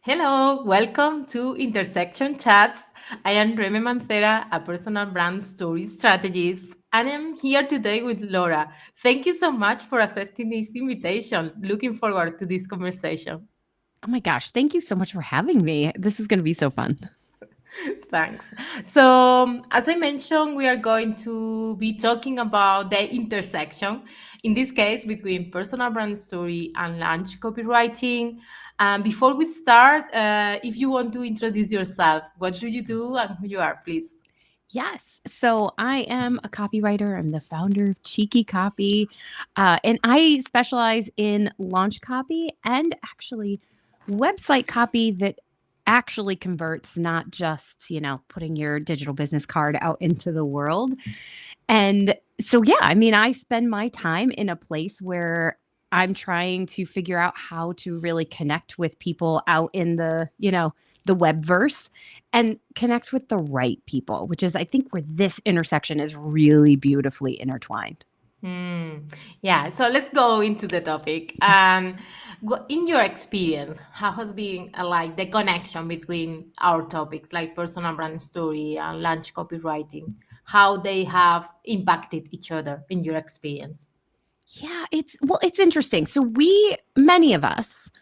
Hello, welcome to Intersection Chats. I am Reme Mancera, a personal brand story strategist, and I'm here today with Laura. Thank you so much for accepting this invitation. Looking forward to this conversation. Oh my gosh, thank you so much for having me. This is going to be so fun. Thanks. So, as I mentioned, we are going to be talking about the intersection, in this case, between personal brand story and launch copywriting. Before we start, if you want to introduce yourself, what do you do and who you are, please? Yes. So I am a copywriter. I'm the founder of Cheeky Copy. And I specialize in launch copy and actually website copy that actually converts, not just, putting your digital business card out into the world. And so, yeah, I mean, I spend my time in a place where I'm trying to figure out how to really connect with people out in the webverse and connect with the right people, which is, I think, where this intersection is really beautifully intertwined. Hmm. Yeah, so let's go into the topic. In your experience, how has been like the connection between our topics, like personal brand story and launch copywriting, how they have impacted each other in your experience? Yeah, it's interesting. So many of us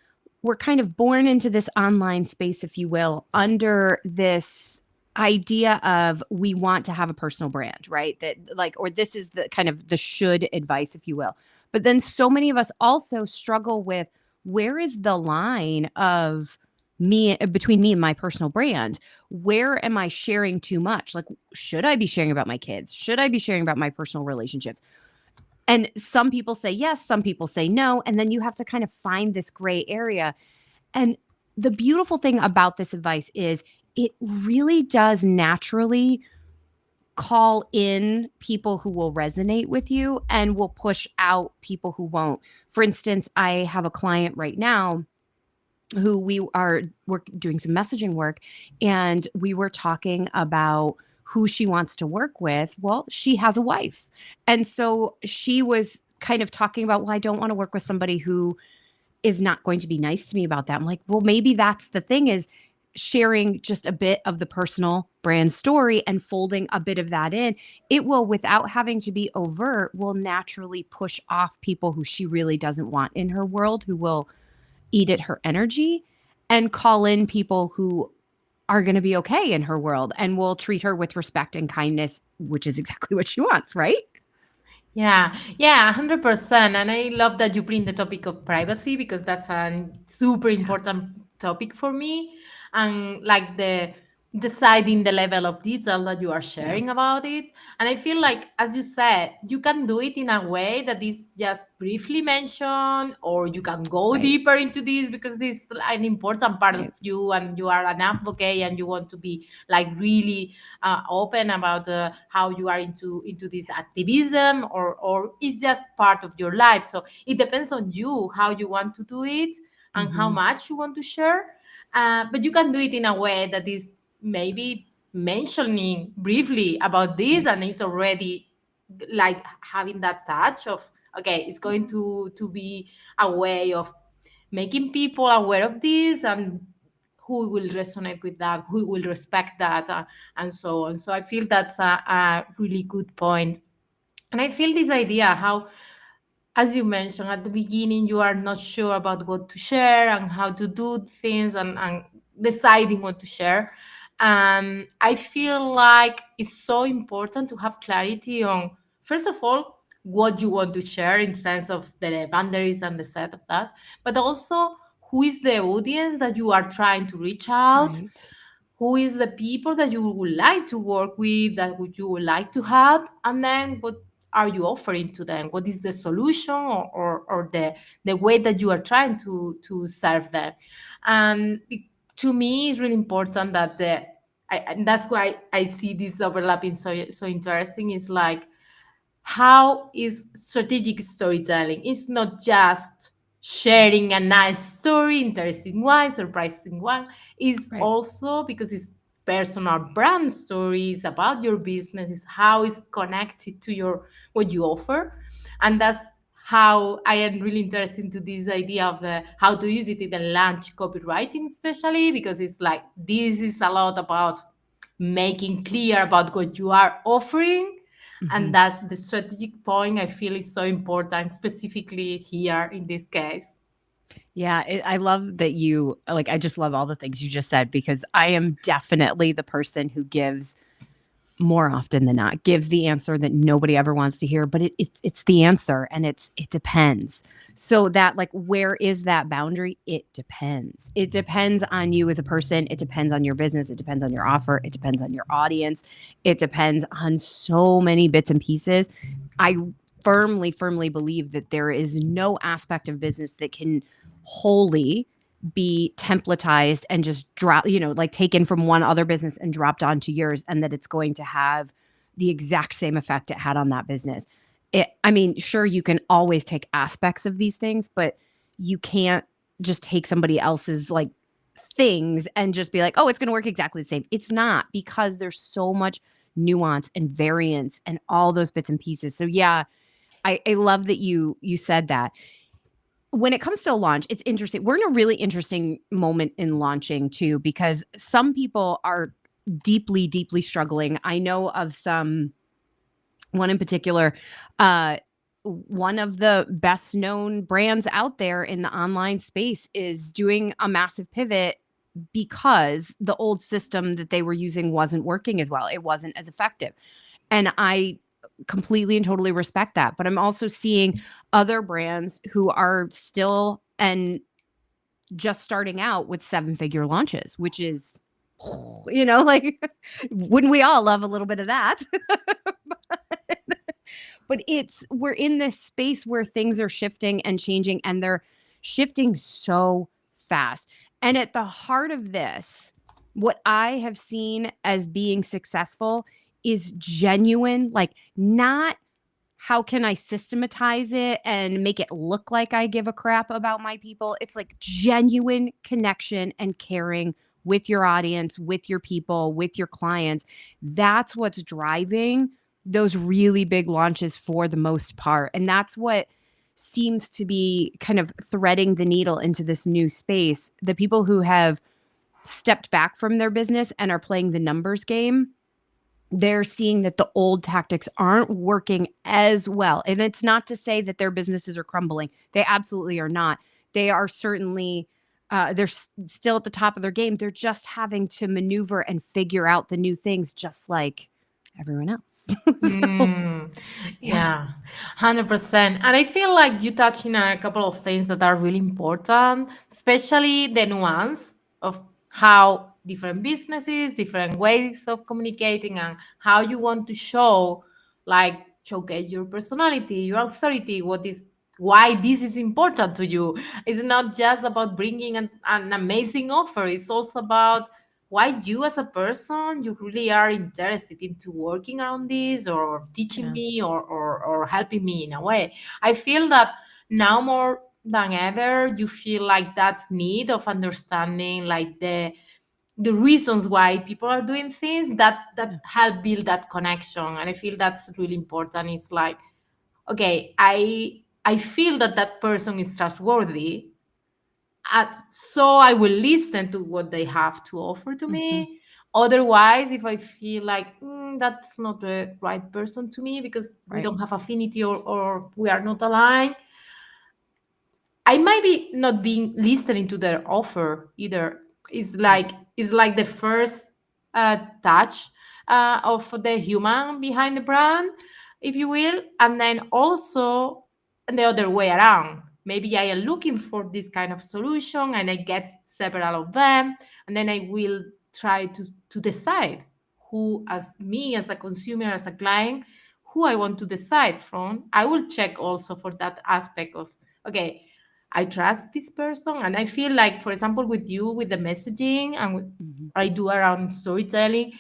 were kind of born into this online space, if you will, under this idea of we want to have a personal brand, right? That like, or this is the kind of the should advice, if you will. But then so many of us also struggle with where is the line of me between me and my personal brand? Where am I sharing too much? Like, should I be sharing about my kids? Should I be sharing about my personal relationships? And some people say yes, some people say no. And then you have to kind of find this gray area. And the beautiful thing about this advice is it really does naturally call in people who will resonate with you and will push out people who won't. For instance, I have a client right now who we're doing some messaging work, and we were talking about who she wants to work with. Well, she has a wife. And so she was kind of talking about, well, I don't want to work with somebody who is not going to be nice to me about that. I'm like, well, maybe that's the thing, is sharing just a bit of the personal brand story and folding a bit of that in. It will, without having to be overt, will naturally push off people who she really doesn't want in her world, who will eat at her energy, and call in people who are going to be okay in her world and will treat her with respect and kindness, which is exactly what she wants, right? Yeah, 100%. And I love that you bring the topic of privacy because that's a super Yeah. important topic for me. And like the deciding the level of detail that you are Yeah. sharing about it. And I feel like, as you said, you can do it in a way that is just briefly mentioned, or you can go Right. deeper into this because this is an important part of Right. you and you are an advocate and you want to be like really open about how you are into this activism, or it's just part of your life. So it depends on you how you want to do it and how Mm-hmm. much you want to share. But you can do it in a way that is maybe mentioning briefly about this, Right. and it's already like having that touch of, okay, it's going to be a way of making people aware of this, and who will resonate with that, who will respect that, and so on. So I feel that's a really good point. And I feel this idea how, as you mentioned at the beginning, you are not sure about what to share and how to do things, and deciding what to share. I feel like it's so important to have clarity on, first of all, what you want to share in sense of the boundaries and the set of that, but also who is the audience that you are trying to reach out, Right. who is the people that you would like to work with, that would you would like to help, and then what are you offering to them, what is the solution, or the way that you are trying to serve them. And to me it's really important that and that's why I see this overlapping so interesting, is like, how is strategic storytelling? It's not just sharing a nice story, interesting one, surprising one. It's Right. also because it's personal brand stories about your business, is how it's connected to your what you offer. And that's how I am really interested into this idea of how to use it in the launch copywriting, especially because it's like this is a lot about making clear about what you are offering. And Mhm. that's the strategic point I feel is so important, specifically here in this case. Yeah, I love that you like, I just love all the things you just said because I am definitely the person who gives more often than not, gives the answer that nobody ever wants to hear, but it's the answer and it depends. So that like where is that boundary? It depends. It depends on you as a person, it depends on your business, it depends on your offer, it depends on your audience, it depends on so many bits and pieces. I firmly believe that there is no aspect of business that can wholly be templatized and just drop, like taken from one other business and dropped onto yours, and that it's going to have the exact same effect it had on that business. I mean, sure, you can always take aspects of these things, but you can't just take somebody else's like things and just be like, oh, it's going to work exactly the same. It's not, because there's so much nuance and variance and all those bits and pieces. So yeah, I love that you said that. When it comes to a launch, it's interesting. We're in a really interesting moment in launching too, because some people are deeply struggling. I know of one in particular, one of the best known brands out there in the online space is doing a massive pivot because the old system that they were using wasn't working as well. It wasn't as effective. And I completely and totally respect that. But I'm also seeing other brands who are still and just starting out with seven-figure launches, which is, like, wouldn't we all love a little bit of that? But we're in this space where things are shifting and changing, and they're shifting so fast. And at the heart of this, what I have seen as being successful is genuine, like, not how can I systematize it and make it look like I give a crap about my people? It's like genuine connection and caring with your audience, with your people, with your clients. That's what's driving those really big launches for the most part. And that's what seems to be kind of threading the needle into this new space. The people who have stepped back from their business and are playing the numbers game, they're seeing that the old tactics aren't working as well. And it's not to say that their businesses are crumbling. They absolutely are not. They are certainly, still at the top of their game. They're just having to maneuver and figure out the new things just like everyone else. So, Mm, yeah. yeah, 100%. And I feel like you touch in a couple of things that are really important, especially the nuance of how different businesses, different ways of communicating, and how you want to show, like, showcase your personality, your authority, why this is important to you. It's not just about bringing an amazing offer, it's also about why you as a person you really are interested into working around this or teaching Yeah. me or helping me in a way. I feel that now more than ever you feel like that need of understanding like the reasons why people are doing things that Yeah. help build that connection. And I feel that's really important. It's like, okay, I feel that that person is trustworthy, so I will listen to what they have to offer to Hmm. me. Otherwise, if I feel like that's not the right person to me because we Right. don't have affinity or we are not aligned, I might be not being listening to their offer either. Right. It's like the first touch of the human behind the brand, if you will, and then also the other way around. Maybe I am looking for this kind of solution and I get several of them, and then I will try to decide who, as me, as a consumer, as a client, who I want to decide from. I will check also for that aspect of, okay, I trust this person. And I feel like, for example, with you, with the messaging and Hmm. I do around storytelling,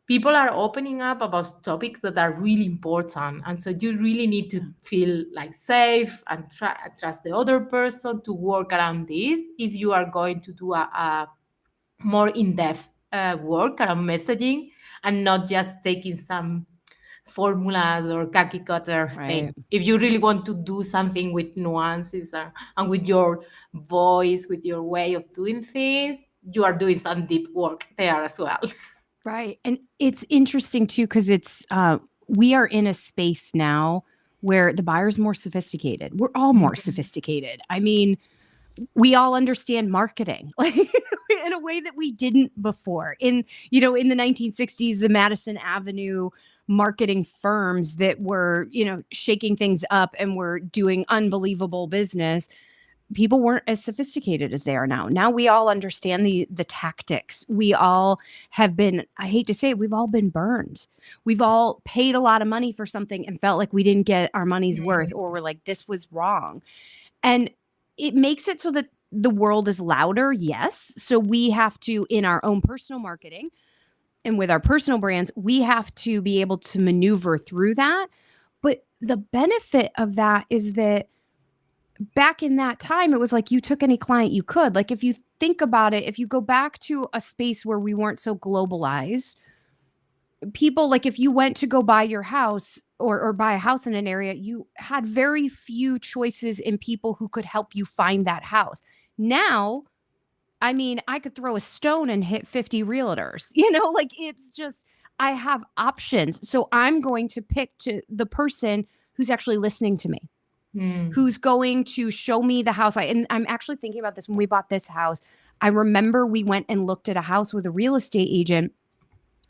people are opening up about topics that are really important. And so you really need to Yeah. feel like safe and trust the other person to work around this if you are going to do a more in-depth work around messaging and not just taking some formulas or khaki cutter Right. thing. If you really want to do something with nuances and with your voice, with your way of doing things, you are doing some deep work there as well. Right. And it's interesting too, because we are in a space now where the buyer's more sophisticated. We're all more Mhm. sophisticated. I mean, we all understand marketing like in a way that we didn't before. In the 1960s, the Madison Avenue marketing firms that were, shaking things up and were doing unbelievable business, people weren't as sophisticated as they are now. Now we all understand the tactics. We all have been, I hate to say it, we've all been burned. We've all paid a lot of money for something and felt like we didn't get our money's worth, or we're like, this was wrong. And it makes it so that the world is louder, yes. So we have to, in our own personal marketing and with our personal brands, we have to be able to maneuver through that. But the benefit of that is that back in that time, it was like you took any client you could. Like, if you think about it, if you go back to a space where we weren't so globalized, people, like, if you went to go buy your house or buy a house in an area, you had very few choices in people who could help you find that house. Now, I mean, I could throw a stone and hit 50 realtors. Like, it's just, I have options. So I'm going to pick to the person who's actually listening to me, Mm. who's going to show me the house. And I'm actually thinking about this when we bought this house. I remember we went and looked at a house with a real estate agent,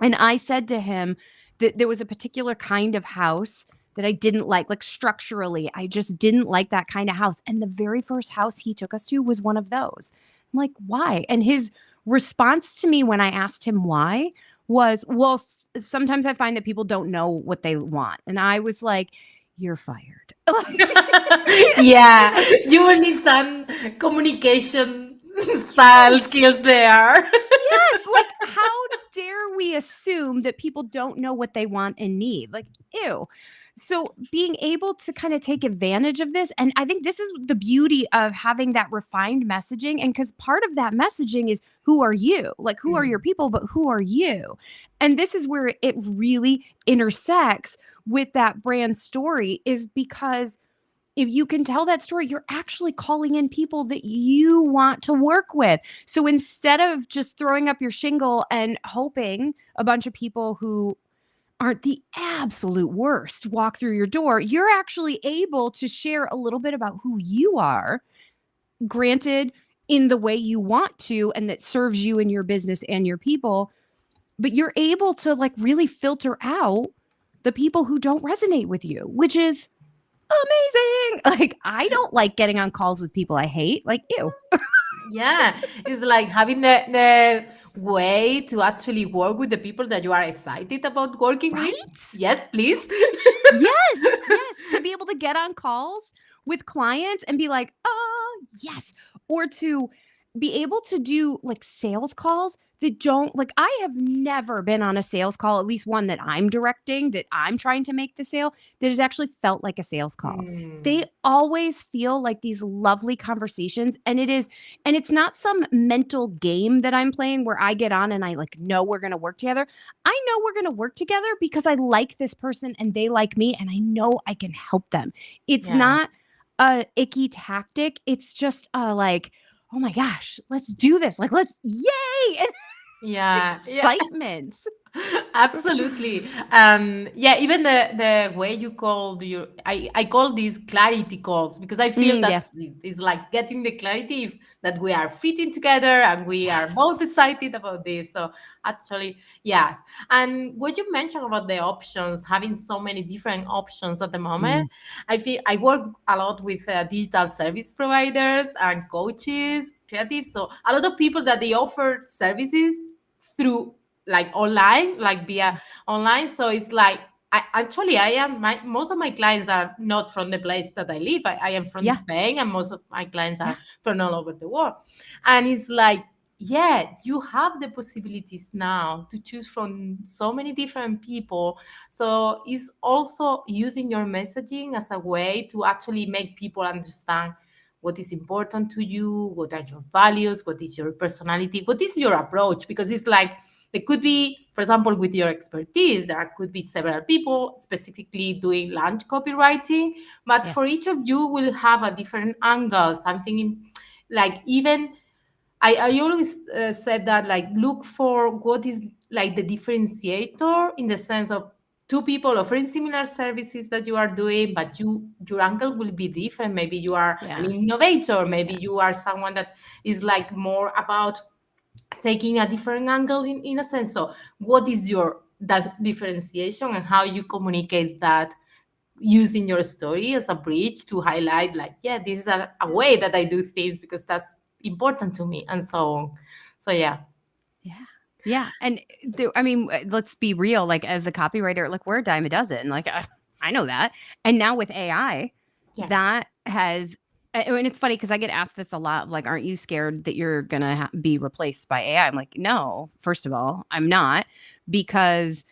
and I said to him that there was a particular kind of house that I didn't like structurally. I just didn't like that kind of house. And the very first house he took us to was one of those. I'm like, why? And his response to me when I asked him why was, well, sometimes I find that people don't know what they want. And I was like, you're fired. Yeah, you will need some communication style Yes. skills there. Yes, like, how dare we assume that people don't know what they want and need? Like, ew. So being able to kind of take advantage of this, and I think this is the beauty of having that refined messaging. And because part of that messaging is, who are you? Like, who are your Mm. people, but who are you? And this is where it really intersects with that brand story, is because if you can tell that story, you're actually calling in people that you want to work with. So instead of just throwing up your shingle and hoping a bunch of people who aren't the absolute worst walk through your door, you're actually able to share a little bit about who you are, granted, in the way you want to, and that serves you and your business and your people. But you're able to, like, really filter out the people who don't resonate with you, which is amazing. Like, I don't like getting on calls with people I hate. Like, ew. Yeah, it's like having the way to actually work with the people that you are excited about working with. Right? Yes, please. Yes. Yes. To be able to get on calls with clients and be like, oh, yes. Or to be able to do like sales calls that don't, like, I have never been on a sales call, at least one that I'm directing, that I'm trying to make the sale, that has actually felt like a sales call. They Mm. always feel like these lovely conversations. And it's not some mental game that I'm playing where I get on and I like know we're going to work together. I know we're going to work together because I like this person and they like me, and I know I can help them. It's Yeah. not a icky tactic. It's just like, oh my gosh, let's do this. Like, let's, yay. And Yeah. it's Yeah. excitement. Absolutely. Yeah, even the way you call your I call these clarity calls because I feel Yeah. that's it. It's like getting the clarity that we are fitting together and we are Yes. both excited about this. So actually, yes. And what you mentioned about the options, having so many different options at the moment, Mm, I feel I work a lot with digital service providers and coaches, creatives. So a lot of people that they offer services through like online, like via yeah. online. So it's like I am my most of my clients are not from the place that I live. I am from Yeah. Spain, and most of my clients Yeah. are from all over the world. And it's like, yeah, you have the possibilities now to choose from so many different people. So it's also using your messaging as a way to actually make people understand what is important to you, what are your values, what is your personality, what is your approach, because it's like there could be, for example, with your expertise, there could be several people specifically doing launch copywriting, but Yeah. for each of you will have a different angle, something like even I always said that like look for what is like the differentiator in the sense of two people offering similar services that you are doing, but your angle will be different. Maybe you are an Yeah. innovator, maybe Yeah. you are someone that is like more about taking a different angle in a sense. So what is your that differentiation and how you communicate that using your story as a bridge to highlight like, yeah, this is a way that I do things because that's important to me and so on. So yeah. Yeah. Yeah. And I mean, let's be real. Like, as a copywriter, like, we're a dime a dozen. Like, I know that. And now with AI, Yeah. that has, and it's funny because I get asked this a lot. Like, aren't you scared that you're going to be replaced by AI? I'm like, no, first of all, I'm not, because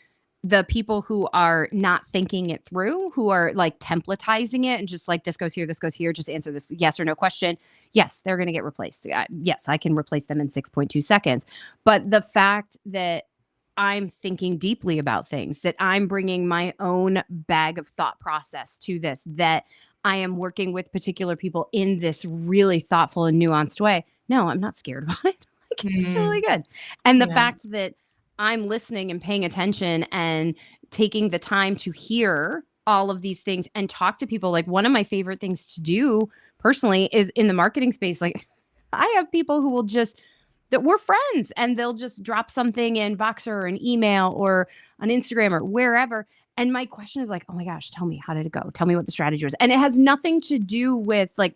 the people who are not thinking it through, who are like templatizing it and just like, this goes here, just answer this yes or no question. Yes, they're going to get replaced. Yes, I can replace them in 6.2 seconds. But the fact that I'm thinking deeply about things, that I'm bringing my own bag of thought process to this, that I am working with particular people in this really thoughtful and nuanced way. No, I'm not scared about it. Like, it's totally Mm, good. And the yeah. fact that I'm listening and paying attention and taking the time to hear all of these things and talk to people. Like, one of my favorite things to do personally is in the marketing space. Like, I have people who will just, that we're friends, and they'll just drop something in Voxer or an email or on Instagram or wherever. And my question is like, oh my gosh, tell me, how did it go? Tell me what the strategy was. And it has nothing to do with like,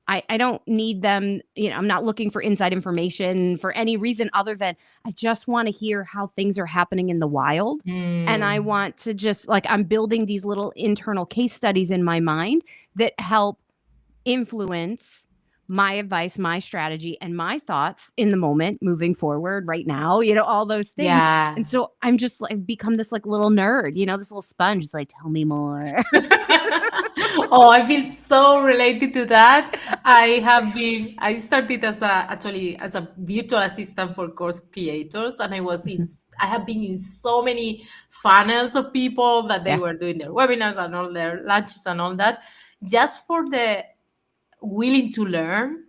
I don't need them, I'm not looking for inside information for any reason other than I just want to hear how things are happening in the wild. And I Mm, want to just like, I'm building these little internal case studies in my mind that help influence my advice, my strategy, and my thoughts in the moment, moving forward right now, all those things. yeah. And so I'm just like become this like little nerd, this little sponge. It's like, tell me more. Oh, I feel so related to that. I started as actually as a virtual assistant for course creators, and I have been in so many funnels of people that they Yeah. were doing their webinars and all their lunches and all that, just for the willing to learn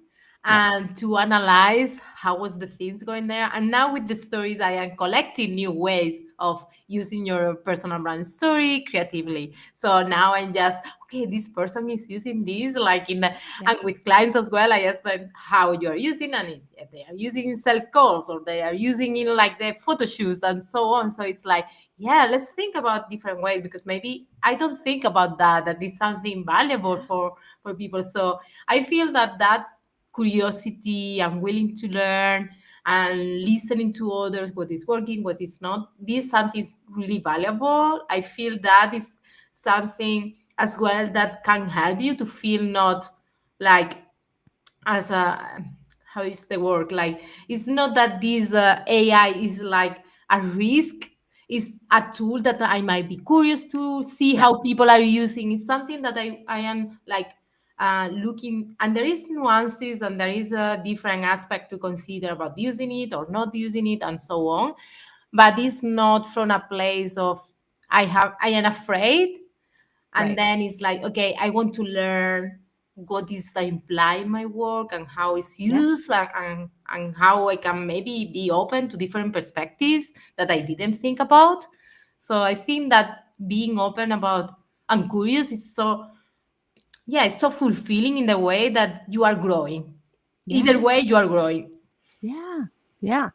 Yeah. and to analyze how was the things going there. And now with the stories, I am collecting new ways of using your personal brand story creatively. So now I'm just, okay, this person is using this like in the, Yeah. and with clients as well, I ask them how you are using, and they are using in sales calls or they are using in like the photo shoots and so on. So it's like, yeah, let's think about different ways, because maybe I don't think about that is something valuable Yeah. for people. So I feel that curiosity and willing to learn and listening to others, what is working, what is not, this is something really valuable. I feel that is something as well that can help you to feel not like as a, how is the word, like it's not that this AI is like a risk, is a tool that I might be curious to see Yeah. how people are using. It's something that I am like looking, and there is nuances and there is a different aspect to consider about using it or not using it and so on, but it's not from a place of I am afraid, and Right. then it's like, okay, I want to learn what is the imply in my work and how it's Yeah. used, and how I can maybe be open to different perspectives that I didn't think about. So I think that being open about and curious is so, yeah, it's so fulfilling in the way that you are growing. Either Yeah. way, you are growing. Yeah. Yeah.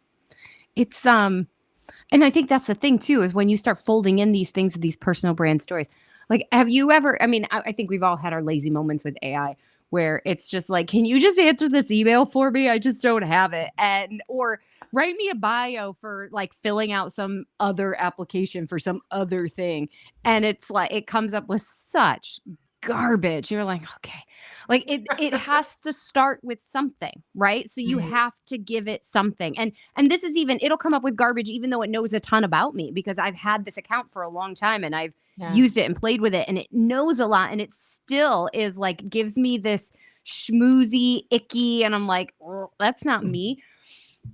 It's and I think that's the thing too, is when you start folding in these things, these personal brand stories. Like, have you ever, I mean, I think we've all had our lazy moments with AI where it's just like, can you just answer this email for me? I just don't have it. And, or write me a bio for like filling out some other application for some other thing. And it's like, it comes up with such garbage. You're like, okay, like it has to start with something, right? So you Mhm. have to give it something. And this is even, it'll come up with garbage even though it knows a ton about me, because I've had this account for a long time and I've Yeah. used it and played with it, and it knows a lot, and it still is like gives me this schmoozy icky, and I'm like, "Ugh, that's not me."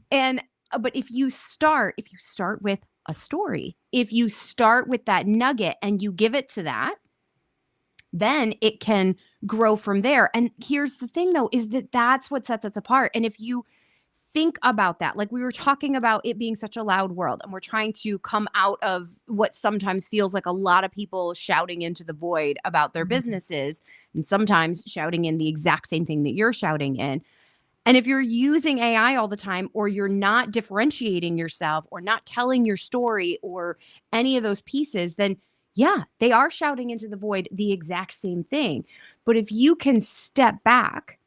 And But if you start with a story, if you start with that nugget and you give it to that, then it can grow from there. And here's the thing though, is that that's what sets us apart. And if you think about that, like we were talking about it being such a loud world, and we're trying to come out of what sometimes feels like a lot of people shouting into the void about their businesses, and sometimes shouting in the exact same thing that you're shouting in. And if you're using AI all the time, or you're not differentiating yourself, or not telling your story, or any of those pieces, then yeah, they are shouting into the void the exact same thing. But if you can step back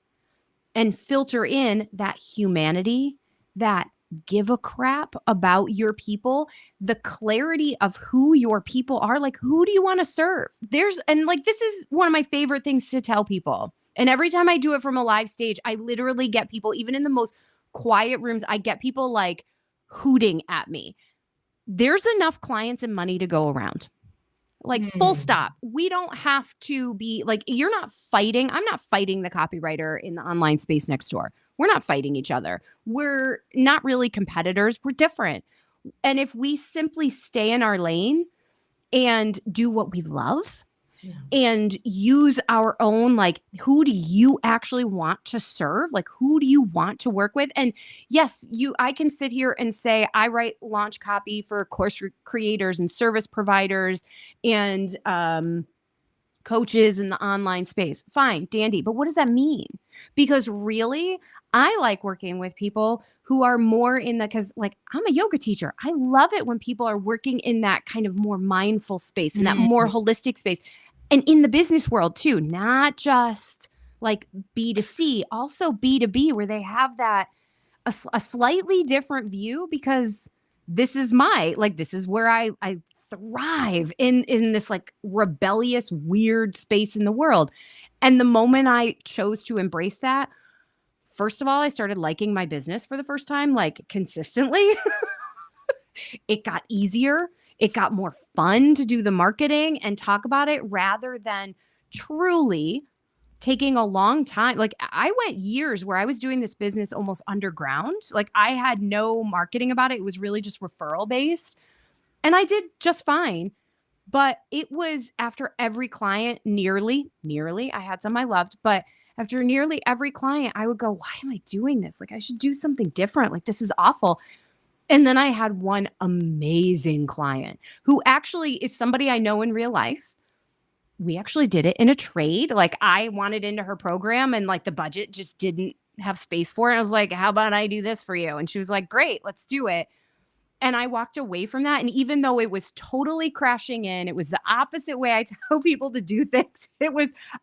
and filter in that humanity, that give a crap about your people, the clarity of who your people are, like who do you want to serve? And like, this is one of my favorite things to tell people. And every time I do it from a live stage, I literally get people, even in the most quiet rooms, I get people like hooting at me. There's enough clients and money to go around. Like, full stop. We don't have to be like, you're not fighting. I'm not fighting the copywriter in the online space next door. We're not fighting each other. We're not really competitors. We're different. And if we simply stay in our lane and do what we love, and use our own, like, who do you actually want to serve? Like, who do you want to work with? And yes, I can sit here and say, I write launch copy for course creators and service providers and coaches in the online space. Fine, dandy. But what does that mean? Because really, I like working with people who are more in because like I'm a yoga teacher. I love it when people are working in that kind of more mindful space and that more holistic space. And in the business world too, not just like B2C, also B2B, where they have that a slightly different view, because this is where I thrive in this like rebellious, weird space in the world. And the moment I chose to embrace that, first of all, I started liking my business for the first time, like consistently. It got easier. It got more fun to do the marketing and talk about it, rather than truly taking a long time. Like I went years where I was doing this business almost underground. Like I had no marketing about it. It was really just referral based. And I did just fine. But it was after every client, nearly, I had some I loved, but after nearly every client, I would go, why am I doing this? Like I should do something different. Like this is awful. And then I had one amazing client who actually is somebody I know in real life. We actually did it in a trade. Like I wanted into her program and like the budget just didn't have space for it. I was like, how about I do this for you? And she was like, great, let's do it. And I walked away from that. And even though it was totally crashing in, it was the opposite way I tell people to do things.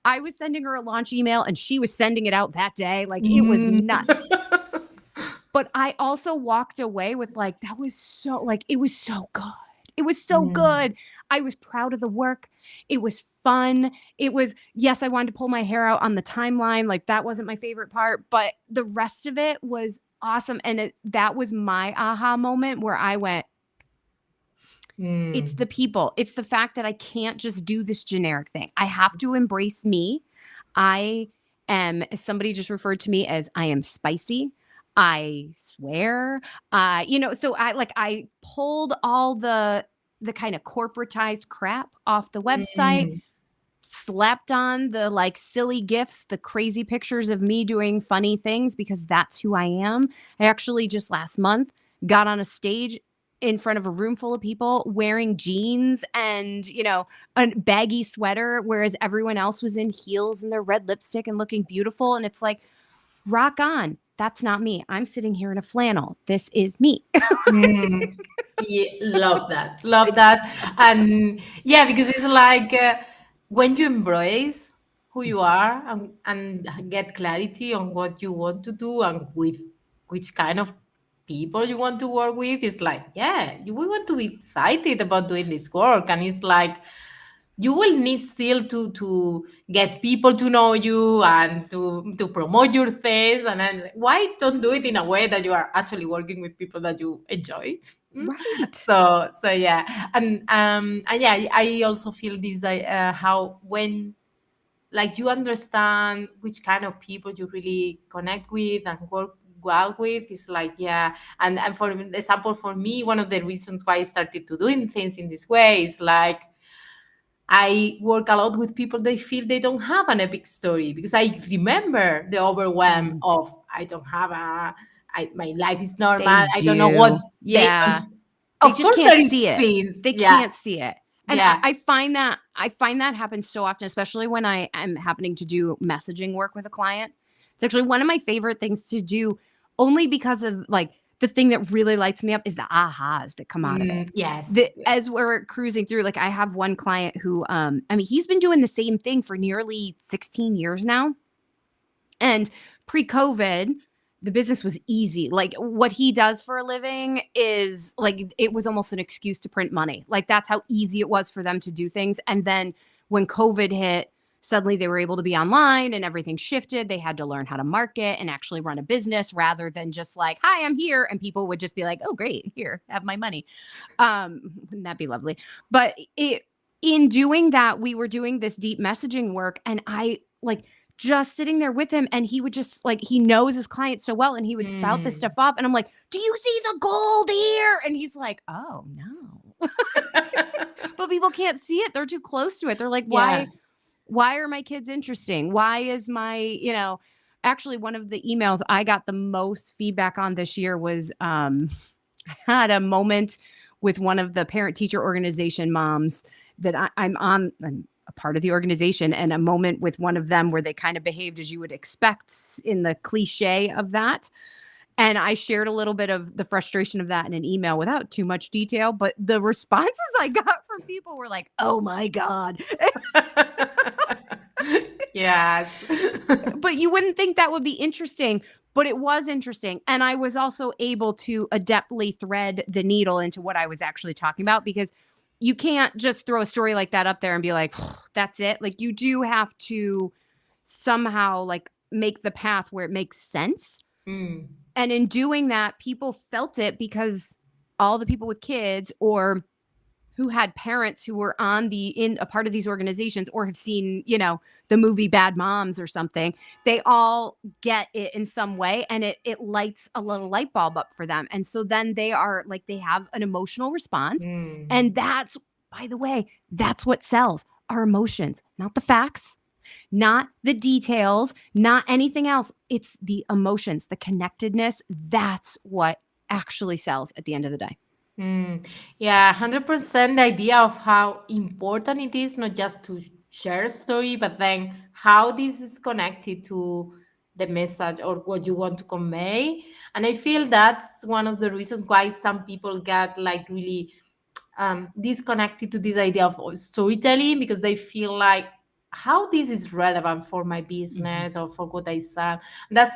I was sending her a launch email and she was sending it out that day. Like it was nuts. But I also walked away with like, that was so like, it was so good. It was so good. I was proud of the work. It was fun. It was, yes, I wanted to pull my hair out on the timeline. Like that wasn't my favorite part, but the rest of it was awesome. And that was my aha moment where I went, it's the people. It's the fact that I can't just do this generic thing. I have to embrace me. I am, somebody just referred to me as, I am spicy. I swear, so I pulled all the kind of corporatized crap off the website, slapped on the like silly gifs, the crazy pictures of me doing funny things, because that's who I am. I actually just last month got on a stage in front of a room full of people wearing jeans and, a baggy sweater, whereas everyone else was in heels and their red lipstick and looking beautiful. And it's like, rock on. That's not me. I'm sitting here in a flannel. This is me. Yeah, love that. Love that. And yeah, because it's like when you embrace who you are and get clarity on what you want to do and with which kind of people you want to work with, it's like, yeah, we want to be excited about doing this work. And it's like, you will need still to get people to know you and to promote your things, and then why don't do it in a way that you are actually working with people that you enjoy. Right. So yeah. And yeah, I also feel this how when like you understand which kind of people you really connect with and work work with is like, yeah. And for example, for me, one of the reasons why I started to doing things in this way is like I work a lot with people they feel they don't have an epic story, because I remember the overwhelm Mm, of I don't have my life is they normal. I don't know what do. they Yeah. don't. They Of just course, can't there is see it. things. They Yeah, can't see it. And yeah. I find that happens so often, especially when I am happening to do messaging work with a client. It's actually one of my favorite things to do, only because of like the thing that really lights me up is the ahas that come out of it. Yes, yes. As we're cruising through, like I have one client who, I mean, he's been doing the same thing for nearly 16 years now. And pre-COVID, the business was easy. Like what he does for a living is like it was almost an excuse to print money. Like that's how easy it was for them to do things. And then when COVID hit, suddenly they were able to be online and everything shifted. They had to learn how to market and actually run a business rather than just like, "Hi, I'm here," and people would just be like, "Oh, great, here, have my money." Wouldn't that be lovely? But in doing that, we were doing this deep messaging work, and I like just sitting there with him, and he would just like he knows his client so well, and he would spout this Mm. stuff off, and I'm like, "Do you see the gold here?" And he's like, "Oh no." But people can't see it. They're too close to it. They're like, Yeah. why are my kids interesting? Why is my, actually one of the emails I got the most feedback on this year was had a moment with one of the parent teacher organization moms that I'm a part of the organization, and a moment with one of them where they kind of behaved as you would expect in the cliche of that. And I shared a little bit of the frustration of that in an email without too much detail, but the responses I got from people were like, "Oh my God." Yes. But you wouldn't think that would be interesting, but it was interesting. And I was also able to adeptly thread the needle into what I was actually talking about, because you can't just throw a story like that up there and be like, that's it. Like you do have to somehow like make the path where it makes sense. Mm. And in doing that, people felt it because all the people with kids or who had parents who were in a part of these organizations or have seen, the movie Bad Moms or something, they all get it in some way, and it lights a little light bulb up for them. And so then they are like they have an emotional response. Mm. And that's, by the way, that's what sells, our emotions, not the facts, not the details, not anything else. It's the emotions, the connectedness. That's what actually sells at the end of the day. Mm. Yeah, 100% the idea of how important it is not just to share a story, but then how this is connected to the message or what you want to convey. And I feel that's one of the reasons why some people get like really disconnected to this idea of storytelling, because they feel like how this is relevant for my Mhm. business or for what I sell. And that's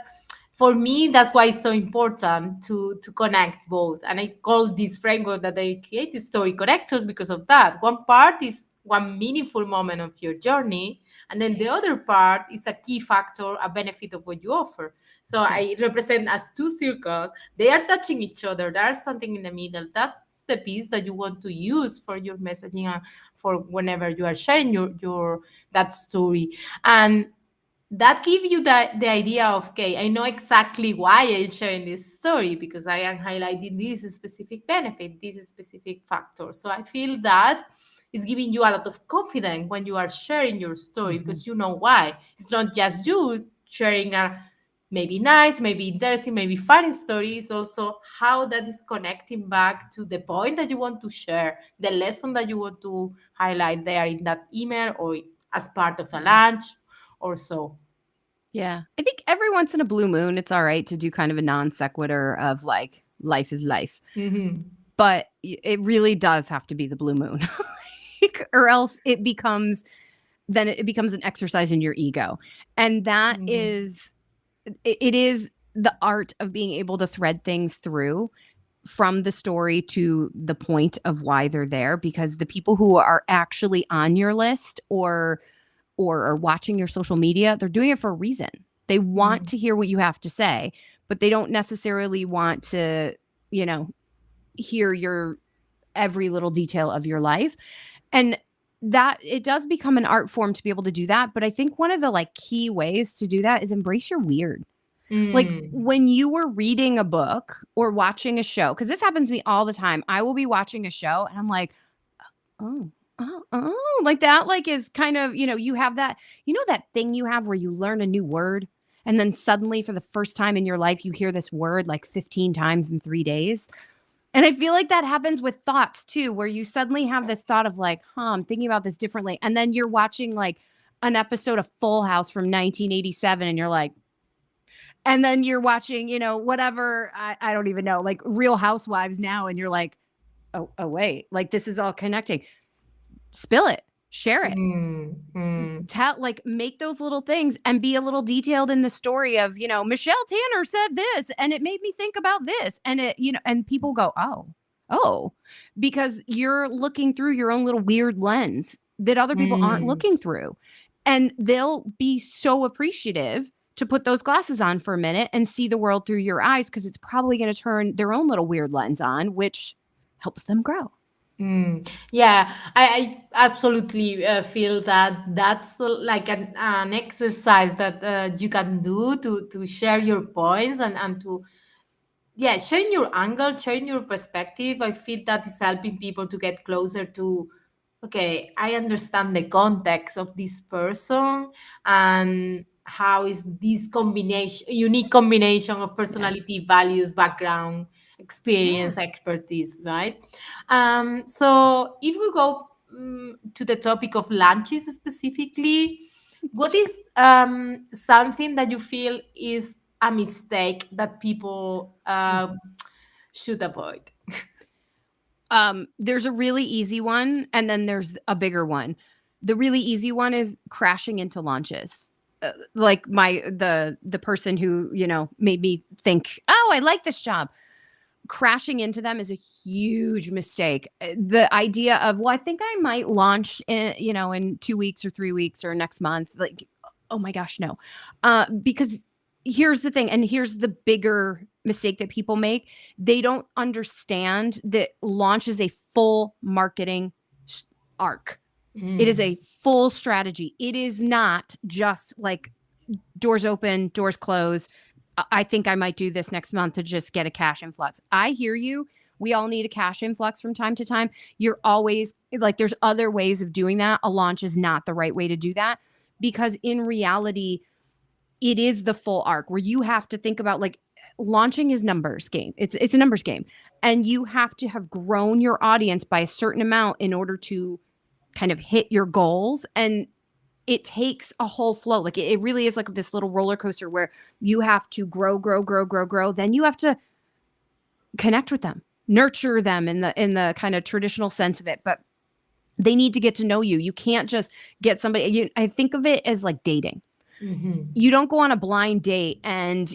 for me, that's why it's so important to connect both. And I call this framework that I create the story connectors because of that. One part is one meaningful moment of your journey, and then the other part is a key factor, a benefit of what you offer. So Yeah. I represent as two circles. They are touching each other. There's something in the middle. That's the piece that you want to use for your messaging, for whenever you are sharing your that story. And that gives you the idea of, okay, I know exactly why I'm sharing this story, because I am highlighting this specific benefit, this specific factor. So I feel that is giving you a lot of confidence when you are sharing your story, Mhm. because you know why. It's not just you sharing a maybe nice, maybe interesting, maybe funny story. It's also how that is connecting back to the point that you want to share, the lesson that you want to highlight there in that email or as part of a Mhm. lunch or so. Yeah. I think every once in a blue moon, it's all right to do kind of a non sequitur of like, life is life. Mm-hmm. But it really does have to be the blue moon. Like, or else it becomes an exercise in your ego. And that Mm-hmm. is, it is the art of being able to thread things through from the story to the point of why they're there, because the people who are actually on your list or are watching your social media, they're doing it for a reason. They want Mm-hmm. to hear what you have to say, but they don't necessarily want to, you know, hear your every little detail of your life. And that it does become an art form to be able to do that. But I think one of the like key ways to do that is embrace your weird. Like Mm. when you were reading a book or watching a show, because this happens to me all the time. I will be watching a show and I'm like, oh, like that, like is kind of, you have that, that thing you have where you learn a new word and then suddenly for the first time in your life, you hear this word like 15 times in 3 days. And I feel like that happens with thoughts too, where you suddenly have this thought of like, I'm thinking about this differently. And then you're watching like an episode of Full House from 1987 and you're like, and then you're watching, whatever, I don't even know, like Real Housewives now. And you're like, oh, wait, like this is all connecting. Spill it, share it. Make those little things and be a little detailed in the story of, Michelle Tanner said this and it made me think about this. And and people go, oh, because you're looking through your own little weird lens that other people aren't looking through. And they'll be so appreciative to put those glasses on for a minute and see the world through your eyes, because it's probably going to turn their own little weird lens on, which helps them grow. Yeah, I absolutely feel that that's like an exercise that you can do to share your points and to, yeah, sharing your angle, sharing your perspective. I feel that is helping people to get closer to, okay, I understand the context of this person and how is this combination, unique combination of Yeah. personality, values, background, Yeah. experience, expertise, right? So if we go to the topic of lunches specifically, what is something that you feel is a mistake that people should avoid? There's a really easy one, and then there's a bigger one. The really easy one is crashing into launches. Like the person who, made me think, oh, I like this job. Crashing into them is a huge mistake. The idea of, well, I think I might launch in 2 weeks or 3 weeks or next month. Like, oh my gosh, no. Because here's the thing, and here's the bigger mistake that people make. They don't understand that launch is a full marketing arc. It is a full strategy. It is not just like doors open, doors close. I think I might do this next month to just get a cash influx. I hear you. We all need a cash influx from time to time. You're always like, there's other ways of doing that. A launch is not the right way to do that, because in reality, it is the full arc where you have to think about, like, launching is numbers game. It's a numbers game. And you have to have grown your audience by a certain amount in order to kind of hit your goals. And it takes a whole flow. Like it really is like this little roller coaster where you have to grow. Then you have to connect with them, nurture them in the kind of traditional sense of it. But they need to get to know you. You can't just get somebody. I think of it as like dating. You don't go on a blind date and,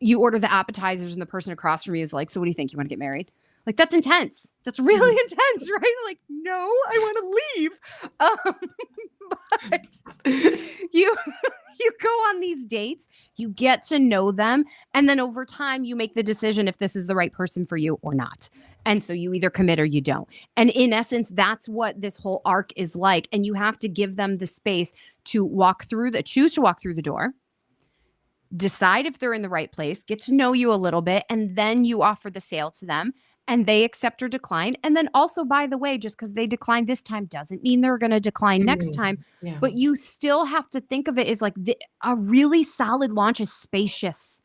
you order the appetizers and the person across from you is like, so what do you think? You want to get married? Like, that's intense. That's really intense, right? Like, no, I want to leave. But you you go on these dates, you get to know them, and then over time you make the decision if this is the right person for you or not. And so you either commit or you don't. And in essence, that's what this whole arc is like. And you have to give them the space to choose to walk through the door, decide if they're in the right place, get to know you a little bit, and then you offer the sale to them and they accept or decline. And then also, by the way, just because they declined this time doesn't mean they're going to decline next time. Yeah. But you still have to think of it as like a really solid launch is spacious.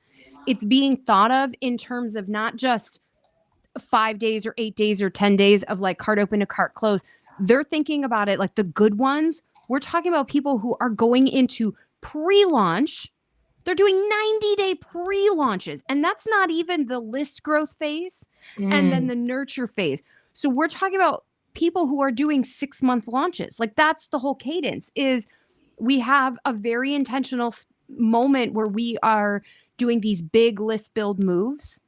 It's being thought of in terms of not just 5 days or 8 days or 10 days of like cart open to cart close. They're thinking about it like the good ones. We're talking about people who are going into pre-launch. They're doing 90-day pre-launches, and that's not even the list growth phase and then the nurture phase. So we're talking about people who are doing 6-month launches. Like, that's the whole cadence. Is we have a very intentional moment where we are doing these big list build moves.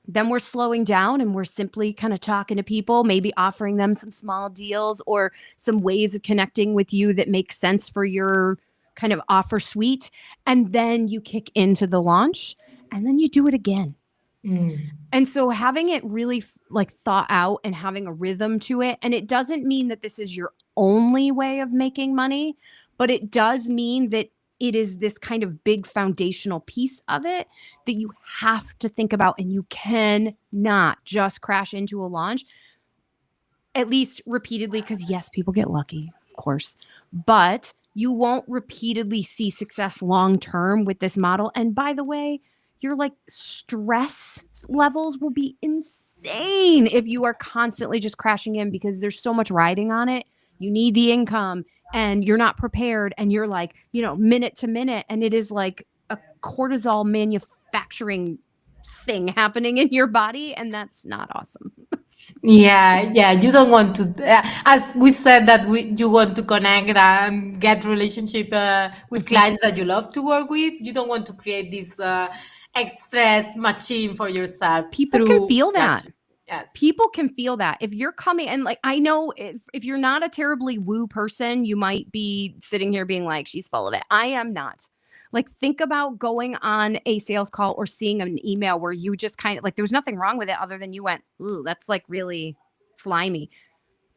Then we're slowing down and we're simply kind of talking to people, maybe offering them some small deals or some ways of connecting with you that make sense for your kind of offer suite. And then you kick into the launch and then you do it again. And so having it really like thought out and having a rhythm to it. And it doesn't mean that this is your only way of making money, but it does mean that it is this kind of big foundational piece of it that you have to think about, and you cannot just crash into a launch, at least repeatedly, because yes, people get lucky, of course, but you won't repeatedly see success long-term with this model. And by the way, your like stress levels will be insane if you are constantly just crashing in, because there's so much riding on it. You need the income and you're not prepared, and you're like, minute to minute, and it is like a cortisol manufacturing thing happening in your body, and that's not awesome. Yeah. You don't want to, as we said, that you want to connect and get relationship with Mhm. clients that you love to work with. You don't want to create this stress machine for yourself People can through feel that. lunch. Yes. People can feel that. If you're coming, and like, I know if you're not a terribly woo person, you might be sitting here being like, she's full of it. I am not. Like, think about going on a sales call or seeing an email where you just kind of like, there was nothing wrong with it other than you went, ooh, that's like really slimy.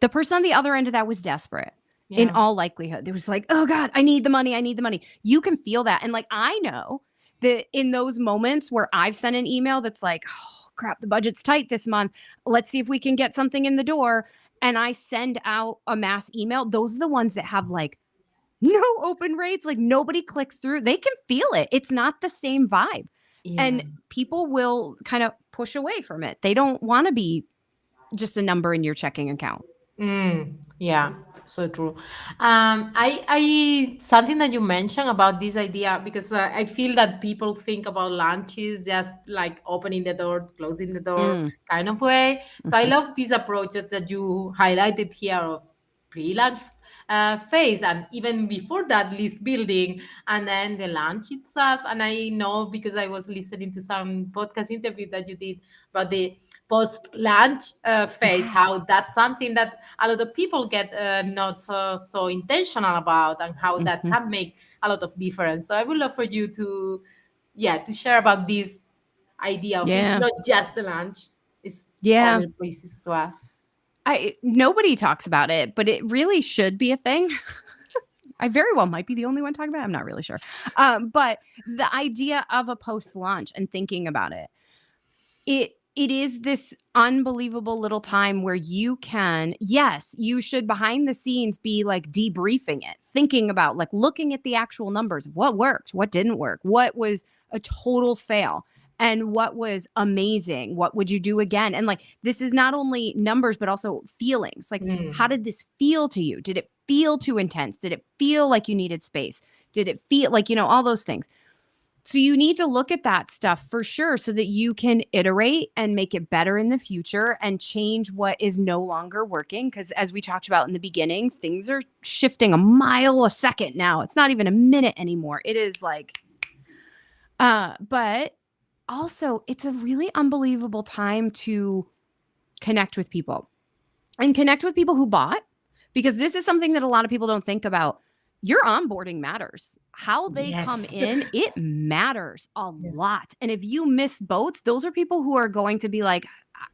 The person on the other end of that was desperate. In Yeah. all likelihood, there was like, oh God, I need the money. I need the money. You can feel that. And like, I know that in those moments where I've sent an email that's like, oh crap, the budget's tight this month. Let's see if we can get something in the door. And I send out a mass email. Those are the ones that have like no open rates, like nobody clicks through. They can feel it. It's not the same vibe. Yeah. And people will kind of push away from it. They don't want to be just a number in your checking account. Yeah, so true. I something that you mentioned about this idea, because I feel that people think about lunches just like opening the door, closing the door Mm, kind of way. So I mhm, love this approach that you highlighted here of pre-lunch phase, and even before that, list building, and then the lunch itself. And I know, because I was listening to some podcast interview that you did about the post-lunch phase, yeah. how that's something that a lot of people get not so intentional about, and how that Mhm. can make a lot of difference. So I would love for you to, yeah, to share about this idea of it's Yeah. not just the lunch, it's Yeah. other places as well. Nobody talks about it, but it really should be a thing. I very well might be the only one talking about it. I'm not really sure. But the idea of a post launch and thinking about it, it is this unbelievable little time where you can, yes, you should behind the scenes be like debriefing it, thinking about like looking at the actual numbers, what worked, what didn't work, what was a total fail, and what was amazing, what would you do again. And like, this is not only numbers but also feelings. Like, how Mm. did this feel to you? Did it feel too intense? Did it feel like you needed space? Did it feel like, all those things? So you need to look at that stuff for sure, so that you can iterate and make it better in the future and change what is no longer working. Because as we talked about in the beginning, things are shifting a mile a second now. It's not even a minute anymore. It is like, but also it's a really unbelievable time to connect with people, and connect with people who bought, because this is something that a lot of people don't think about. Your onboarding matters. How they come Yes. in, it matters a Yeah. lot. And if you miss boats, those are people who are going to be like,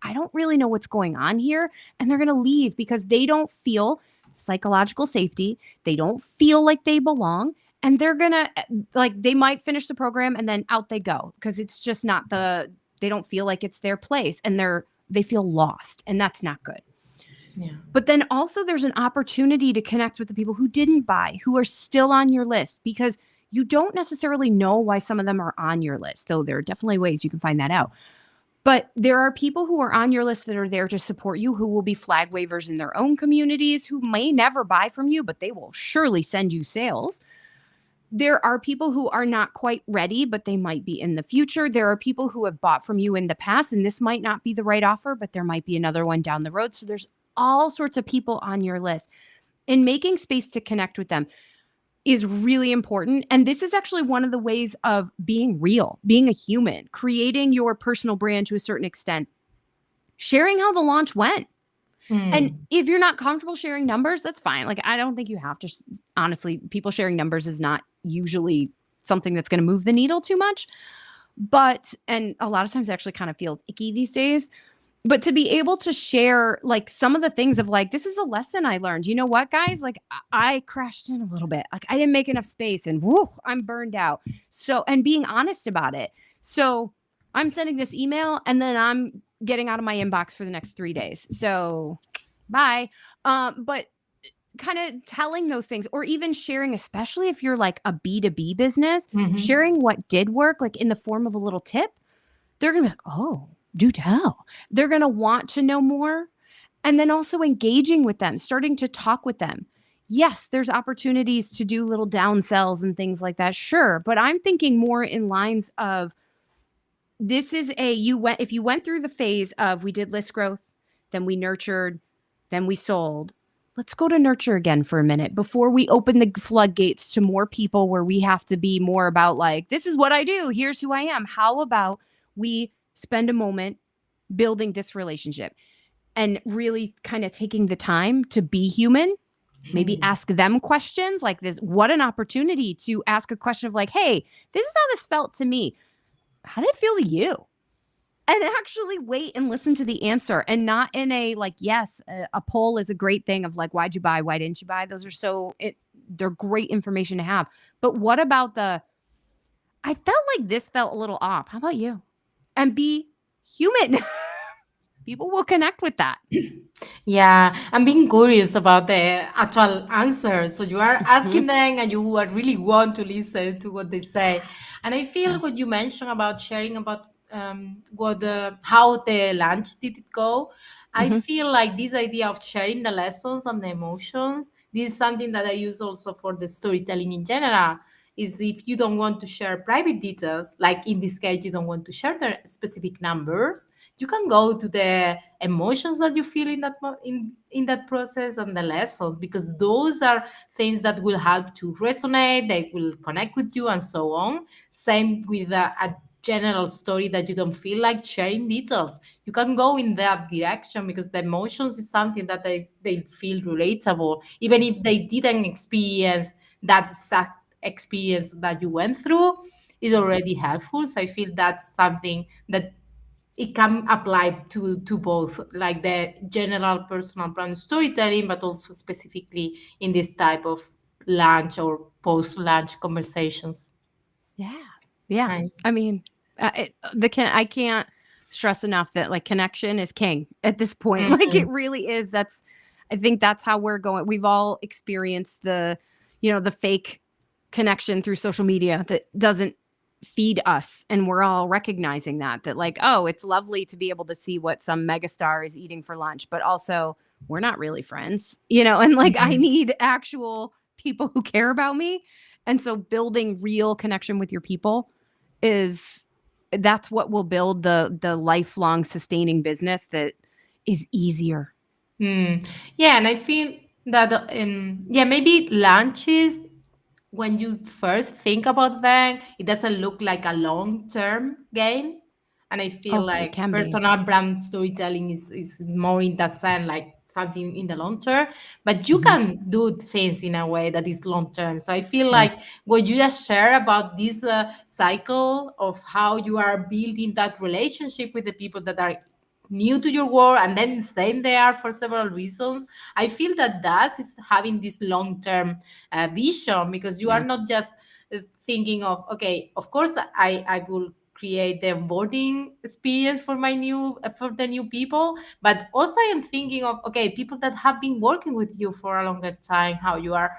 I don't really know what's going on here. And they're going to leave because they don't feel psychological safety. They don't feel like they belong. And they're going to, like, they might finish the program and then out they go, because it's just not they don't feel like it's their place, and they feel lost. And that's not good. Yeah. But then also there's an opportunity to connect with the people who didn't buy, who are still on your list, because you don't necessarily know why some of them are on your list. Though there are definitely ways you can find that out. But there are people who are on your list that are there to support you, who will be flag wavers in their own communities, who may never buy from you, but they will surely send you sales. There are people who are not quite ready, but they might be in the future. There are people who have bought from you in the past, and this might not be the right offer, but there might be another one down the road. So there's all sorts of people on your list, and making space to connect with them is really important. And this is actually one of the ways of being real, being a human, creating your personal brand to a certain extent, sharing how the launch went. And Mm. if you're not comfortable sharing numbers, that's fine. Like, I don't think you have to. Honestly, people sharing numbers is not usually something that's going to move the needle too much. But, and a lot of times it actually kind of feels icky these days. But to be able to share like some of the things of like, this is a lesson I learned. You know what, guys? Like I crashed in a little bit. Like I didn't make enough space and whoo, I'm burned out. So, and being honest about it. So I'm sending this email and then I'm getting out of my inbox for the next 3 days. So bye. But kind of telling those things or even sharing, especially if you're like a B2B business, Mhm. sharing what did work, like in the form of a little tip, they're going to be like, oh, do tell. They're going to want to know more. And then also engaging with them, starting to talk with them. Yes, there's opportunities to do little downsells and things like that. Sure. But I'm thinking more in lines of this is if you went through the phase of we did list growth, then we nurtured, then we sold. Let's go to nurture again for a minute before we open the floodgates to more people where we have to be more about like, this is what I do. Here's who I am. How about we spend a moment building this relationship and really kind of taking the time to be human? Maybe ask them questions like this. What an opportunity to ask a question of like, hey, this is how this felt to me. How did it feel to you? And actually wait and listen to the answer and not in a like, yes, a poll is a great thing of like, why'd you buy? Why didn't you buy? Those are they're great information to have. But what about I felt like this felt a little off. How about you? And be human. People will connect with that. Yeah, I'm being curious about the actual answer. So you are Mhm. asking them and you are really want to listen to what they say. And I feel Yeah. what you mentioned about sharing about how the lunch did it go. I Hmm. feel like this idea of sharing the lessons and the emotions, this is something that I use also for the storytelling in general. Is if you don't want to share private details, like in this case, you don't want to share the specific numbers, you can go to the emotions that you feel in that in that process and the lessons, because those are things that will help to resonate, they will connect with you and so on. Same with a general story that you don't feel like sharing details, you can go in that direction because the emotions is something that they feel relatable, even if they didn't experience that exact experience that you went through, is already helpful. So I feel that's something that it can apply to both, like the general personal brand storytelling, but also specifically in this type of lunch or post lunch conversations. Yeah. Yeah. Nice. I mean, I can't stress enough that like connection is king at this point. Like it Mhm. really is. I think that's how we're going. We've all experienced the fake connection through social media that doesn't feed us. And we're all recognizing that like, oh, it's lovely to be able to see what some megastar is eating for lunch, but also we're not really friends, and like I Mhm. need actual people who care about me. And so building real connection with your people is that's what will build the lifelong sustaining business that is easier. Mm. Yeah, and I feel that yeah, maybe lunches, when you first think about them, it doesn't look like a long-term game. And I feel Oh, it like can be. personal brand storytelling is more in that sense, like something in the long term. But you Hmm. can do things in a way that is long term. So I feel Yeah. like what you just share about this cycle of how you are building that relationship with the people that are new to your world and then staying there for several reasons, I feel that that is having this long term vision, because you are Yeah. not just thinking of, okay, of course I will create the onboarding experience for my new for the new people, but also I am thinking of, okay, people that have been working with you for a longer time, how you are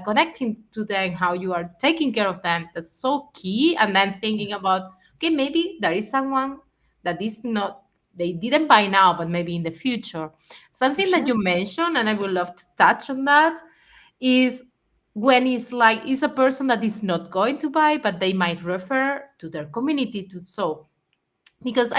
connecting to them, how you are taking care of them. That's so key. And then Yeah. thinking about, okay, maybe there is someone that is not, they didn't buy now, but maybe in the future. For Something that you sure. mentioned, and I would love to touch on that, is when it's like it's a person that is not going to buy, but they might refer to their community to. So because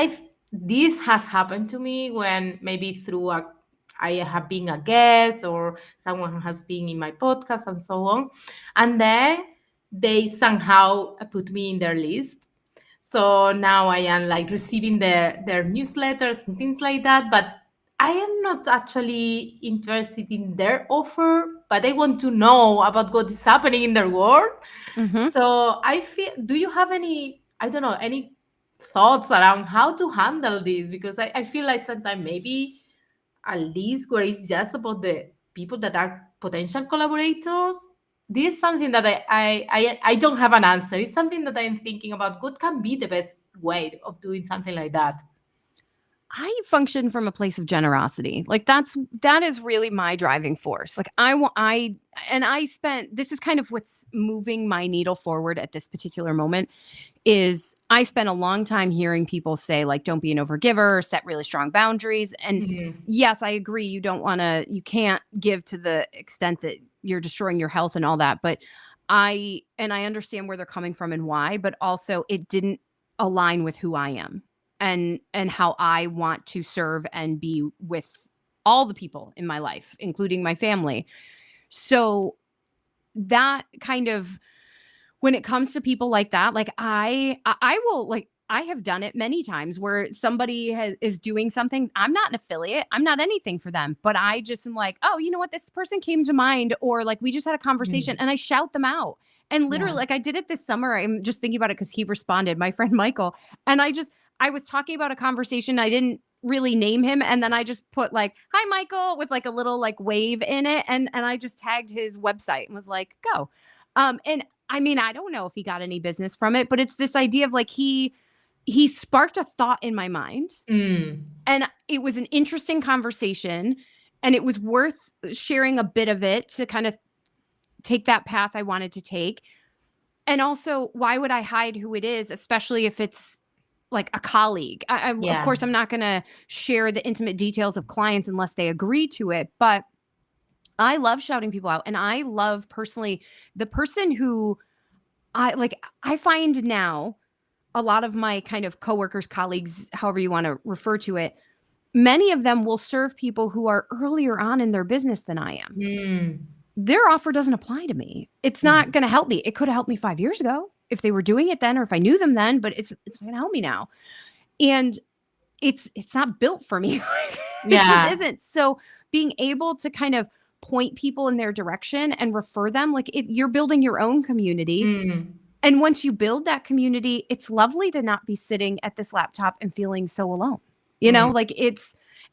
this has happened to me when maybe through a, I have been a guest or someone has been in my podcast and so on, and then they somehow put me in their list. So now I am like receiving their newsletters and things like that, but I am not actually interested in their offer, but I want to know about what is happening in their world. Hmm. So I feel, do you have any, I don't know, any thoughts around how to handle this, because I feel like sometimes maybe at least where it's just about the people that are potential collaborators, this is something that I don't have an answer. It's something that I'm thinking about. What can be the best way of doing something like that? I function from a place of generosity. Like that is really my driving force. Like I spent, this is kind of what's moving my needle forward at this particular moment, is I spent a long time hearing people say, like, don't be an overgiver, set really strong boundaries. And Mhm. yes, I agree, you can't give to the extent that you're destroying your health and all that. But I understand where they're coming from and why, but also it didn't align with who I am and how I want to serve and be with all the people in my life, including my family. So that kind of, when it comes to people like that, like I will, like, I have done it many times where somebody is doing something. I'm not an affiliate. I'm not anything for them, but I just am like, oh, you know what? This person came to mind, or like we just had a conversation, Mm. and I shout them out. And literally, Yeah. like I did it this summer. I'm just thinking about it because he responded, my friend Michael, and I was talking about a conversation. I didn't really name him, and then I just put like, "Hi, Michael," with like a little like wave in it, and I just tagged his website and was like, "Go." And I mean, I don't know if he got any business from it, but it's this idea of like he sparked a thought in my mind, Mm. and it was an interesting conversation, and it was worth sharing a bit of it to kind of take that path I wanted to take. And also, why would I hide who it is, especially if it's like a colleague? Of Yeah. course, I'm not going to share the intimate details of clients unless they agree to it, but I love shouting people out, and I love personally the person who I find now a lot of my kind of coworkers, colleagues, however you want to refer to it, many of them will serve people who are earlier on in their business than I am. Mm. Their offer doesn't apply to me. It's Yeah. not going to help me. It could have helped me 5 years ago if they were doing it then, or if I knew them then, but it's not going to help me now. And it's not built for me. It just Yeah. isn't. So being able to kind of point people in their direction and refer them, like you're building your own community. Mm. And once you build that community, it's lovely to not be sitting at this laptop and feeling so alone. Mm. Like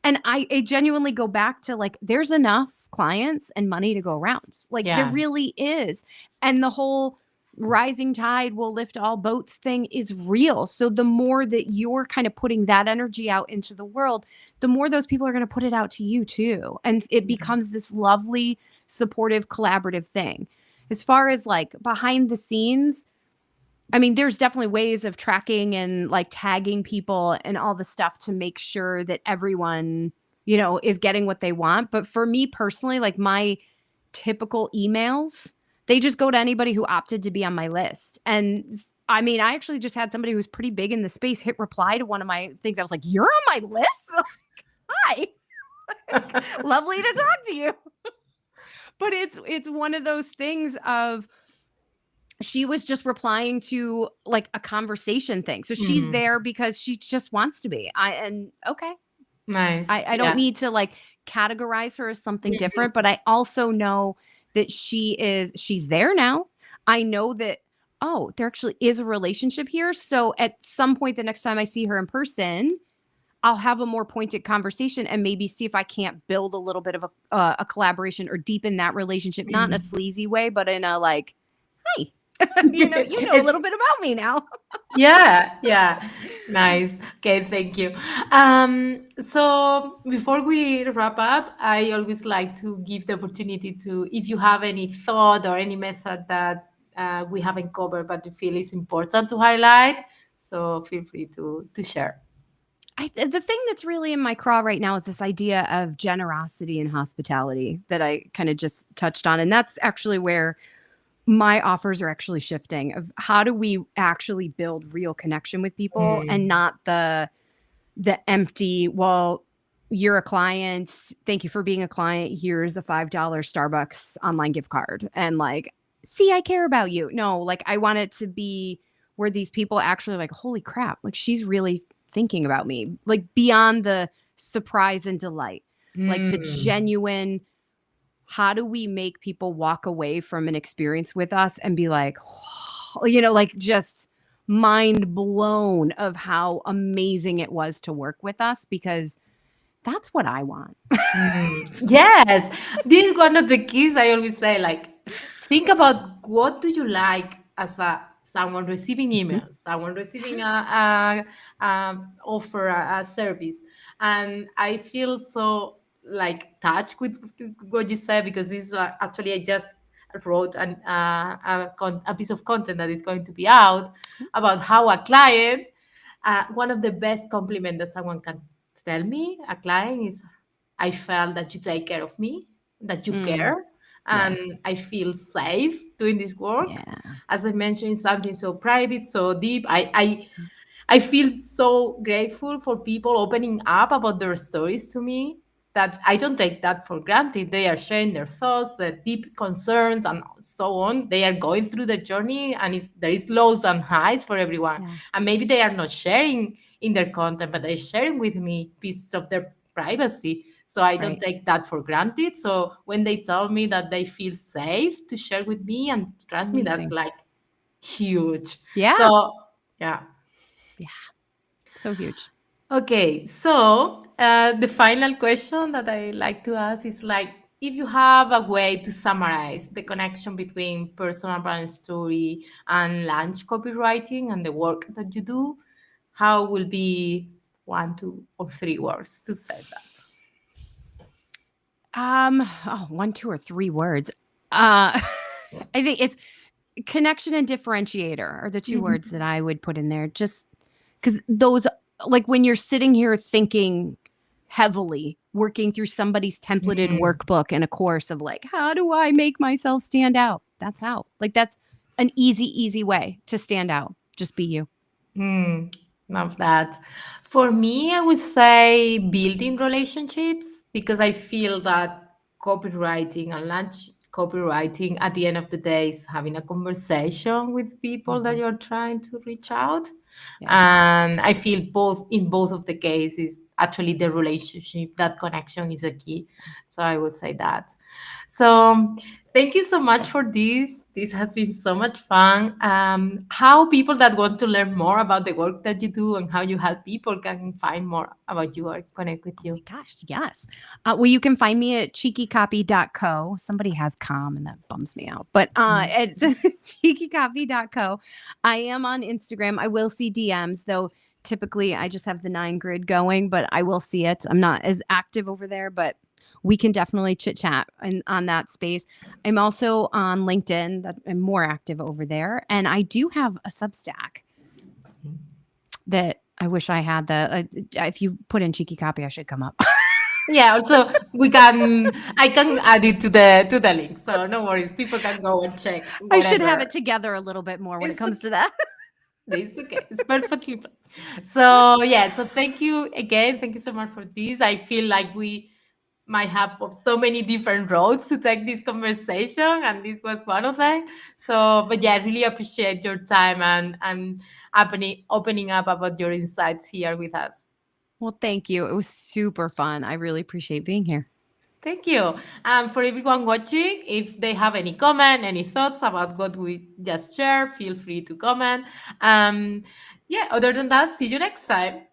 and I genuinely go back to like, there's enough clients and money to go around. Like there Yes. really is. And the whole rising tide will lift all boats thing is real. So the more that you're kind of putting that energy out into the world, the more those people are going to put it out to you too. And it Mhm. becomes this lovely, supportive, collaborative thing. As far as like behind the scenes, I mean, there's definitely ways of tracking and like tagging people and all the stuff to make sure that everyone, is getting what they want. But for me personally, like my typical emails, they just go to anybody who opted to be on my list. And I mean, I actually just had somebody who's pretty big in the space hit reply to one of my things. I was like, "You're on my list?" Hi. Lovely to talk to you. But it's one of those things of, she was just replying to like a conversation thing. So she's Mhm. there because she just wants to be. And okay. Nice. I don't Yeah. need to like categorize her as something Mhm. different, but I also know that she's there now. I know that, oh, there actually is a relationship here. So at some point the next time I see her in person, I'll have a more pointed conversation and maybe see if I can't build a little bit of a collaboration or deepen that relationship, not in a Mhm. sleazy way, but in a like, hi, you know a It's little bit about me now. yeah, yeah. Nice. Okay, thank you. So before we wrap up, I always like to give the opportunity to, if you have any thought or any message that we haven't covered but you feel is important to highlight, so feel free to share. The thing that's really in my craw right now is this idea of generosity and hospitality that I kind of just touched on. And that's actually where my offers are actually shifting, of how do we actually build real connection with people and Mm. not the empty, well, you're a client, thank you for being a client, here's a $5 Starbucks online gift card, and like, see, I care about you. No, like I want it to be where these people actually like, holy crap, like she's really thinking about me, like beyond the surprise and delight, like the Mm. genuine, how do we make people walk away from an experience with us and be like, like just mind blown of how amazing it was to work with us, because that's what I want. Yes, this is one of the keys I always say. Like, think about what do you like as a someone receiving Mhm. emails, someone receiving a offer, a service, and I feel so like touched with what you said, because this is actually I just wrote a piece of content that is going to be out about how a client, one of the best compliments that someone can tell me, a client, is I felt that you take care of me, that you Mm, care, yeah. and I feel safe doing this work. Yeah. As I mentioned, something so private, so deep. I feel so grateful for people opening up about their stories to me, that I don't take that for granted. They are sharing their thoughts, their deep concerns, and so on. They are going through the journey, and there is lows and highs for everyone. Yeah. And maybe they are not sharing in their content, but they're sharing with me pieces of their privacy. So I don't Right. take that for granted. So when they tell me that they feel safe to share with me and trust me, that's Amazing. like huge. Yeah. So yeah. Yeah. So huge. Okay, so the final question that I like to ask is like, if you have a way to summarize the connection between personal brand story and launch copywriting and the work that you do, how will be one, two, or three words to say that? Oh, one, two, or three words. I think it's connection and differentiator are the two words that Mhm. I would put in there. Just because those, like when you're sitting here thinking heavily, working through somebody's templated Mm. workbook and a course of like, how do I make myself stand out? That's how. Like, that's an easy way to stand out. Just be you. Hmm, love that. For me, I would say building relationships, because I feel that copywriting and launch copywriting at the end of the day is having a conversation with people that Mhm. you're trying to reach out. Yeah. And I feel both in both of the cases, actually the relationship, that connection is a key. So I would say that. So thank you so much for this. This has been so much fun. How people that want to learn more about the work that you do and how you help people can find more about you or connect with Oh my you. gosh, yes. Well, you can find me at cheekycopy.co. Somebody has com and that bums me out. But Mm. it's cheekycopy.co. I am on Instagram. I will see DMs, though typically I just have the 9 grid going, but I will see it. I'm not as active over there, but we can definitely chit chat on that space. I'm also on LinkedIn, that I'm more active over there. And I do have a Substack that I wish I had if you put in cheeky copy, I should come up. Yeah, also I can add it to the link. So no worries. People can go and check I should have it whatever. together a little bit more when it It's comes to that. It's okay. It's perfectly fine. So yeah, so thank you again. Thank you so much for this. I feel like we might have so many different roads to take this conversation, and this was one of them. So, but yeah, I really appreciate your time and opening up about your insights here with us. Well, thank you. It was super fun. I really appreciate being here. Thank you. For everyone watching, if they have any comment, any thoughts about what we just shared, feel free to comment. Yeah, other than that, see you next time.